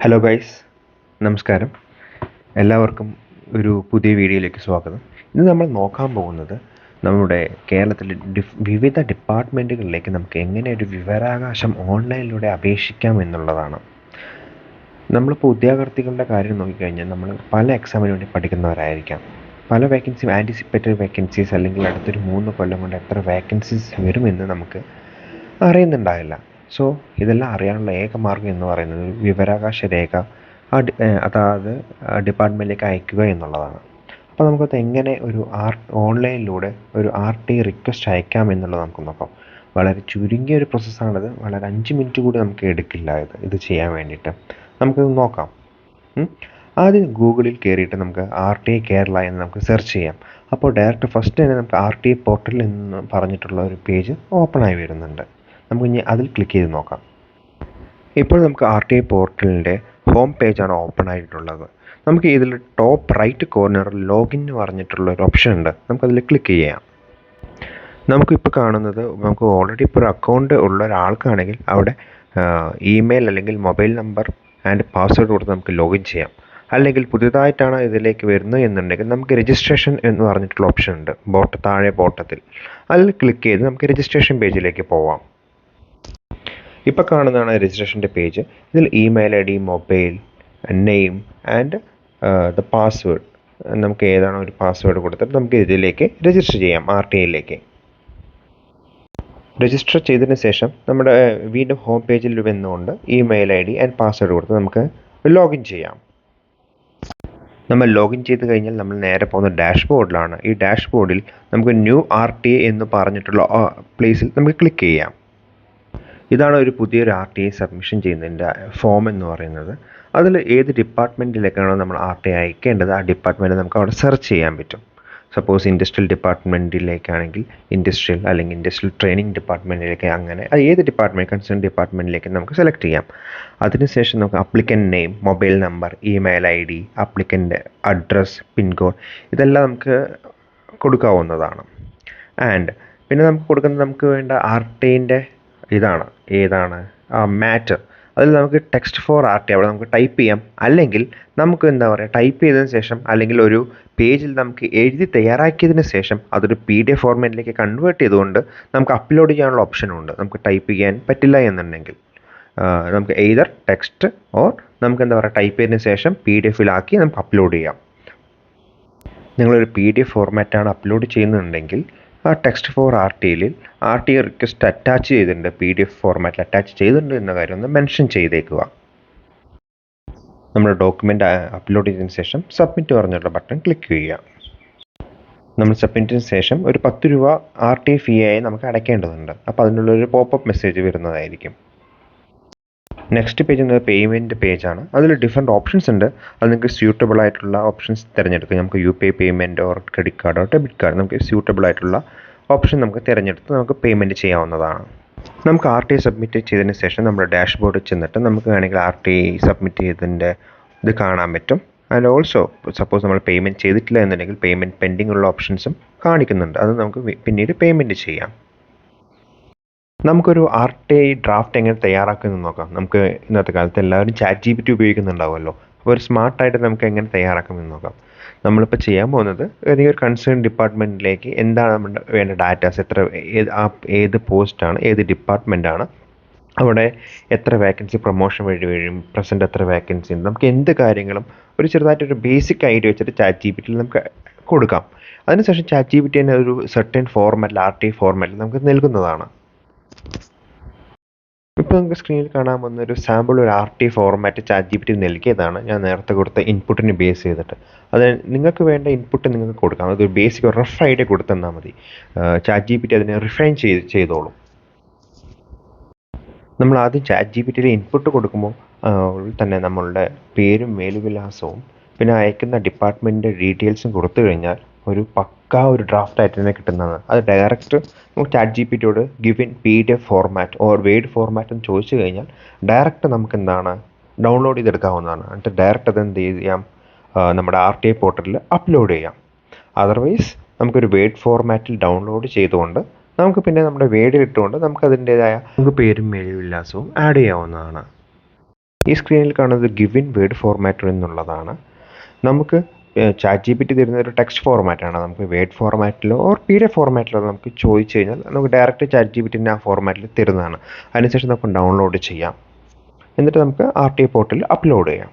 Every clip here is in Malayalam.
ഹലോ ഗൈസ്, നമസ്കാരം. എല്ലാവർക്കും ഒരു പുതിയ വീഡിയോയിലേക്ക് സ്വാഗതം. ഇന്ന് നമ്മൾ നോക്കാൻ പോകുന്നത് നമ്മുടെ കേരളത്തിലെ വിവിധ ഡിപ്പാർട്ട്മെൻറ്റുകളിലേക്ക് നമുക്ക് എങ്ങനെ ഒരു വിവരാവകാശം ഓൺലൈനിലൂടെ അപേക്ഷിക്കാം എന്നുള്ളതാണ്. നമ്മളിപ്പോൾ ഉദ്യോഗാർത്ഥികളുടെ കാര്യം നോക്കിക്കഴിഞ്ഞാൽ നമ്മൾ പല എക്സാമിന് വേണ്ടി പഠിക്കുന്നവരായിരിക്കാം. പല വേക്കൻസി ആൻറ്റിസിപ്പേറ്റഡ് വേക്കൻസീസ് അല്ലെങ്കിൽ അടുത്തൊരു 3 കൊല്ലം കൊണ്ട് എത്ര വേക്കൻസീസ് വരുമെന്ന് നമുക്ക് അറിയുന്നുണ്ടാവില്ല. സോ ഇതെല്ലാം അറിയാനുള്ള ഏക മാർഗ്ഗം എന്ന് പറയുന്നത് വിവരാവകാശ രേഖ അതായത് ഡിപ്പാർട്ട്മെൻറ്റിലേക്ക് അയക്കുക എന്നുള്ളതാണ്. അപ്പോൾ നമുക്കത് എങ്ങനെ ഒരു ഓൺലൈനിലൂടെ ഒരു RT റിക്വസ്റ്റ് അയക്കാം എന്നുള്ളത് നമുക്ക് നോക്കാം. വളരെ ചുരുങ്ങിയ ഒരു പ്രോസസ്സാണിത്. വളരെ 5 മിനിറ്റ് കൂടി നമുക്ക് എടുക്കില്ല ഇത് ചെയ്യാൻ വേണ്ടിയിട്ട്. നമുക്കത് നോക്കാം. ആദ്യം ഗൂഗിളിൽ കയറിയിട്ട് നമുക്ക് RTI കേരള എന്ന് നമുക്ക് സെർച്ച് ചെയ്യാം. അപ്പോൾ ഡയറക്റ്റ് ഫസ്റ്റ് തന്നെ നമുക്ക് RTI പോർട്ടൽ എന്ന് പറഞ്ഞിട്ടുള്ള ഒരു പേജ് ഓപ്പണായി വരുന്നുണ്ട്. നമുക്ക് ഇനി അതിൽ ക്ലിക്ക് ചെയ്ത് നോക്കാം. ഇപ്പോൾ നമുക്ക് RTI പോർട്ടലിൻ്റെ ഹോം പേജാണ് ഓപ്പൺ ആയിട്ടുള്ളത്. നമുക്ക് ഇതിൽ ടോപ്പ് റൈറ്റ് കോർണറിൽ ലോഗിൻ എന്ന് പറഞ്ഞിട്ടുള്ള ഒരു ഓപ്ഷൻ ഉണ്ട്. നമുക്കതിൽ ക്ലിക്ക് ചെയ്യാം. നമുക്കിപ്പോൾ കാണുന്നത് നമുക്ക് ഓൾറെഡി ഇപ്പോൾ ഒരു അക്കൗണ്ട് ഉള്ള ഒരാൾക്കാണെങ്കിൽ അവിടെ ഇമെയിൽ അല്ലെങ്കിൽ മൊബൈൽ നമ്പർ ആൻഡ് പാസ്വേഡ് കൊടുത്ത് നമുക്ക് ലോഗിൻ ചെയ്യാം. അല്ലെങ്കിൽ പുതിയതായിട്ടാണ് ഇതിലേക്ക് വരുന്നത് എന്നുണ്ടെങ്കിൽ നമുക്ക് രജിസ്ട്രേഷൻ എന്ന് പറഞ്ഞിട്ടുള്ള ഓപ്ഷൻ ഉണ്ട് താഴെ ബോട്ടത്തിൽ. അതിൽ ക്ലിക്ക് ചെയ്ത് നമുക്ക് രജിസ്ട്രേഷൻ പേജിലേക്ക് പോവാം. ഇപ്പോൾ കാണുന്നതാണ് രജിസ്ട്രേഷൻ്റെ പേജ്. ഇതിൽ email ID, mobile name and the password, നമുക്ക് ഏതാണോ ഒരു പാസ്വേഡ് കൊടുത്തിട്ട് നമുക്ക് ഇതിലേക്ക് രജിസ്റ്റർ ചെയ്യാം. RTIയിലേക്ക് രജിസ്റ്റർ ചെയ്തതിന് ശേഷം നമ്മുടെ വീണ്ടും ഹോം പേജിൽ വന്നുകൊണ്ട് ഇമെയിൽ ID ആൻഡ് പാസ്വേഡ് കൊടുത്ത് നമുക്ക് ലോഗിൻ ചെയ്യാം. നമ്മൾ ലോഗിൻ ചെയ്ത് കഴിഞ്ഞാൽ നമ്മൾ നേരെ പോകുന്ന ഡാഷ്ബോർഡിലാണ്. ഈ ഡാഷ്ബോർഡിൽ നമുക്ക് ന്യൂ RTI എന്ന് പറഞ്ഞിട്ടുള്ള പ്ലേസിൽ നമുക്ക് ക്ലിക്ക് ചെയ്യാം. ഇതാണ് ഒരു പുതിയൊരു RTI സബ്മിഷൻ ചെയ്യുന്നതിൻ്റെ ഫോം എന്ന് പറയുന്നത്. അതിൽ ഏത് ഡിപ്പാർട്ട്മെൻറ്റിലേക്കാണോ നമ്മൾ RTI അയക്കേണ്ടത് ആ ഡിപ്പാർട്ട്മെൻറ്റ് നമുക്ക് അവിടെ സെർച്ച് ചെയ്യാൻ പറ്റും. സപ്പോസ് ഇൻഡസ്ട്രിയൽ ഡിപ്പാർട്ട്മെൻറ്റിലേക്കാണെങ്കിൽ ഇൻഡസ്ട്രിയൽ, അല്ലെങ്കിൽ ഇൻഡസ്ട്രിയൽ ട്രെയിനിങ് ഡിപ്പാർട്ട്മെൻറ്റിലേക്ക്, അങ്ങനെ അത് ഏത് കൺസേൺ ഡിപ്പാർട്ട്മെൻറ്റിലേക്ക് നമുക്ക് സെലക്ട് ചെയ്യാം. അതിനുശേഷം നമുക്ക് applicant name, mobile number, email ID, applicant address, pin code ഇതെല്ലാം നമുക്ക് കൊടുക്കാവുന്നതാണ്. ആൻഡ് പിന്നെ നമുക്ക് കൊടുക്കുന്നത് നമുക്ക് വേണ്ട RTIൻ്റെ ഏതാണ് മാറ്റർ. അതിൽ നമുക്ക് ടെക്സ്റ്റ് ഫോർ RTI അവിടെ നമുക്ക് ടൈപ്പ് ചെയ്യാം. അല്ലെങ്കിൽ നമുക്ക് ടൈപ്പ് ചെയ്തതിന് ശേഷം അല്ലെങ്കിൽ ഒരു പേജിൽ നമുക്ക് എഴുതി തയ്യാറാക്കിയതിന് ശേഷം അതൊരു PDF ഫോർമാറ്റിലേക്ക് കൺവേർട്ട് ചെയ്തുകൊണ്ട് നമുക്ക് അപ്ലോഡ് ചെയ്യാനുള്ള ഓപ്ഷനുണ്ട്. നമുക്ക് ടൈപ്പ് ചെയ്യാൻ പറ്റില്ല എന്നുണ്ടെങ്കിൽ നമുക്ക് എയ്തർ ടെക്സ്റ്റ് ഓർ നമുക്ക് ടൈപ്പ് ചെയ്തതിന് ശേഷം PDF-ലാക്കി നമുക്ക് അപ്ലോഡ് ചെയ്യാം. നിങ്ങളൊരു PDF ഫോർമാറ്റാണ് അപ്ലോഡ് ചെയ്യുന്നുണ്ടെങ്കിൽ ആ ടെക്സ്റ്റ് ഫോർ RTIയിൽ RTI റിക്വസ്റ്റ് അറ്റാച്ച് ചെയ്തിട്ടുണ്ട്, PDF ഫോർമാറ്റിൽ അറ്റാച്ച് ചെയ്തിട്ടുണ്ട് എന്ന കാര്യം ഒന്ന് മെൻഷൻ ചെയ്തേക്കുക. നമ്മുടെ ഡോക്യുമെൻ്റ് അപ്ലോഡ് ചെയ്തതിന് ശേഷം സബ്മിറ്റ് പറഞ്ഞിട്ടുള്ള ബട്ടൺ ക്ലിക്ക് ചെയ്യുക. നമ്മൾ സബ്മിറ്റിന് ശേഷം ഒരു 10 രൂപ RTI ഫീ ആയി നമുക്ക് അടയ്ക്കേണ്ടതുണ്ട്. അപ്പോൾ അതിനുള്ളൊരു പോപ്പപ്പ് മെസ്സേജ് വരുന്നതായിരിക്കും. നെക്സ്റ്റ് പേജ് എന്നത് പേയ്മെൻറ്റ് പേജാണ്. അതിൽ ഡിഫറെൻറ്റ് ഓപ്ഷൻസ് ഉണ്ട്. അത് നിങ്ങൾക്ക് സ്യൂട്ടബിൾ ആയിട്ടുള്ള ഓപ്ഷൻസ് തിരഞ്ഞെടുക്കുക. നമുക്ക് UPI payment or credit card or debit card, നമുക്ക് സ്യൂട്ടബിൾ ആയിട്ടുള്ള ഓപ്ഷൻ നമുക്ക് തിരഞ്ഞെടുത്ത് നമുക്ക് പേയ്മെൻറ്റ് ചെയ്യാവുന്നതാണ്. നമുക്ക് RTI സബ്മിറ്റ് ചെയ്തതിന് ശേഷം നമ്മുടെ ഡാഷ്ബോർഡിൽ ചെന്നിട്ട് നമുക്ക് വേണമെങ്കിൽ RTI സബ്മിറ്റ് ചെയ്തതിൻ്റെ ഇത് കാണാൻ പറ്റും. ആൻഡ് ഓൾസോ സപ്പോസ് നമ്മൾ പേയ്മെൻറ്റ് ചെയ്തിട്ടില്ല എന്നുണ്ടെങ്കിൽ പേയ്മെൻറ്റ് പെൻഡിങ് ഉള്ള ഓപ്ഷൻസും കാണിക്കുന്നുണ്ട്. അത് നമുക്ക് പിന്നീട് പേയ്മെൻറ്റ് ചെയ്യാം. നമുക്കൊരു RTI ഡ്രാഫ്റ്റ് എങ്ങനെ തയ്യാറാക്കുമെന്ന് നോക്കാം. നമുക്ക് ഇന്നത്തെ കാലത്ത് എല്ലാവരും ChatGPT ഉപയോഗിക്കുന്നുണ്ടാവുമല്ലോ. അപ്പോൾ ഒരു സ്മാർട്ടായിട്ട് നമുക്ക് എങ്ങനെ തയ്യാറാക്കുമെന്ന് നോക്കാം. നമ്മളിപ്പോൾ ചെയ്യാൻ പോകുന്നത് ഏതെങ്കിലും ഒരു കൺസേൺ ഡിപ്പാർട്ട്മെൻറ്റിലേക്ക് എന്താണ് നമ്മുടെ വേണ്ട ഡാറ്റാസ്, ഏത് പോസ്റ്റാണ്, ഏത് ഡിപ്പാർട്ട്മെൻറ്റാണ്, അവിടെ എത്ര വേക്കൻസി പ്രൊമോഷൻ വഴി വരും, പ്രസൻറ്റ് എത്ര വേക്കൻസി ഉണ്ട്, നമുക്ക് എന്ത് കാര്യങ്ങളും ഒരു ചെറുതായിട്ടൊരു ബേസിക് ഐഡിയ വെച്ചിട്ട് ChatGPT-യിൽ നമുക്ക് കൊടുക്കാം. അതിനുശേഷം ChatGPT തന്നെ ഒരു സർട്ടൻ ഫോർമാറ്റിൽ RTI ഫോർമാറ്റിൽ നമുക്ക് നൽകുന്നതാണ്. ഇപ്പോൾ നമുക്ക് സ്ക്രീനിൽ കാണാൻ വന്ന ഒരു സാമ്പിൾ ഒരു RTI ഫോർമാറ്റ് ChatGPT നൽകിയതാണ്. ഞാൻ നേരത്തെ കൊടുത്ത ഇൻപുട്ടിന് ബേസ് ചെയ്തിട്ട് അത് നിങ്ങൾക്ക് വേണ്ട ഇൻപുട്ട് നിങ്ങൾക്ക് കൊടുക്കാം. അതൊരു ബേസിക് ഒരു റഫ് ഐഡിയ കൊടുത്തെന്നാൽ മതി. ChatGPT അതിനെ റിഫൈൻ ചെയ്തോളും. നമ്മൾ ആദ്യം ChatGPT-യിൽ ഇൻപുട്ട് കൊടുക്കുമ്പോൾ തന്നെ നമ്മളുടെ പേരും മേൽവിലാസവും പിന്നെ അയക്കുന്ന ഡിപ്പാർട്ട്മെൻറ്റിൻ്റെ ഡീറ്റെയിൽസും കൊടുത്തു കഴിഞ്ഞാൽ ഒരു ഒരു ഡ്രാഫ്റ്റ് ആയിട്ട് തന്നെ കിട്ടുന്നതാണ്. അത് ഡയറക്റ്റ് നമുക്ക് ChatGPT-യോട് give in PDF format or word format എന്ന് ചോദിച്ചു കഴിഞ്ഞാൽ ഡയറക്റ്റ് നമുക്ക് ഡൗൺലോഡ് ചെയ്തെടുക്കാവുന്നതാണ്. എന്നിട്ട് ഡയറക്റ്റ് അത് എന്ത് ചെയ്യാം, നമ്മുടെ RTI പോർട്ടലിൽ അപ്ലോഡ് ചെയ്യാം. അതർവൈസ് നമുക്കൊരു വേഡ് ഫോർമാറ്റിൽ ഡൗൺലോഡ് ചെയ്തുകൊണ്ട് നമുക്ക് പിന്നെ നമ്മുടെ വേഡിൽ ഇട്ടുകൊണ്ട് നമുക്ക് അതിൻ്റേതായ പേരും മേൽവിലാസവും ആഡ് ചെയ്യാവുന്നതാണ്. ഈ സ്ക്രീനിൽ കാണുന്നത് ഗിവിൻ വേർഡ് ഫോർമാറ്റർ എന്നുള്ളതാണ്. നമുക്ക് ചാറ്റ് ജി പി ടി തരുന്ന ഒരു ടെക്സ്റ്റ് ഫോർമാറ്റാണ്. നമുക്ക് വേർഡ് ഫോർമാറ്റിലോ ഓർ PDF ഫോർമാറ്റിലോ നമുക്ക് ചോദിച്ചു കഴിഞ്ഞാൽ നമുക്ക് ഡയറക്റ്റ് ചാറ്റ് ജി പി ടിൻ്റെ ആ ഫോർമാറ്റിൽ തരുന്നതാണ്. അതിനുശേഷം നമുക്ക് ഡൗൺലോഡ് ചെയ്യാം. എന്നിട്ട് നമുക്ക് RTI പോർട്ടലിൽ അപ്ലോഡ് ചെയ്യാം.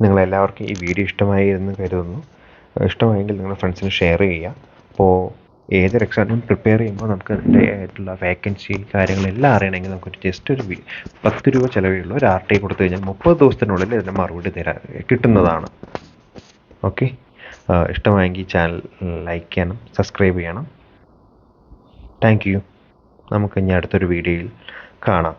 നിങ്ങളെല്ലാവർക്കും ഈ വീഡിയോ ഇഷ്ടമായി എന്ന് കരുതുന്നു. ഇഷ്ടമായെങ്കിൽ നിങ്ങളുടെ ഫ്രണ്ട്സിന് ഷെയർ ചെയ്യുക. അപ്പോൾ ഏതൊരു എക്സാമിനും പ്രിപ്പയർ ചെയ്യുമ്പോൾ നമുക്ക് അതിൻ്റെ ആയിട്ടുള്ള വേക്കൻസി കാര്യങ്ങളെല്ലാം അറിയണമെങ്കിൽ നമുക്കൊരു ജസ്റ്റ് ഒരു 10 രൂപ ചിലവിലുള്ള ഒരു RTI കൊടുത്തു കഴിഞ്ഞാൽ 30 ദിവസത്തിനുള്ളിൽ ഇതിൻ്റെ മറുപടി കിട്ടുന്നതാണ്. ഓക്കെ, ഇഷ്ടമായെങ്കിൽ ചാനൽ ലൈക്ക് ചെയ്യണം, സബ്സ്ക്രൈബ് ചെയ്യണം. Thank you. നമുക്ക് ഇനി അടുത്തൊരു വീഡിയോയിൽ കാണാം.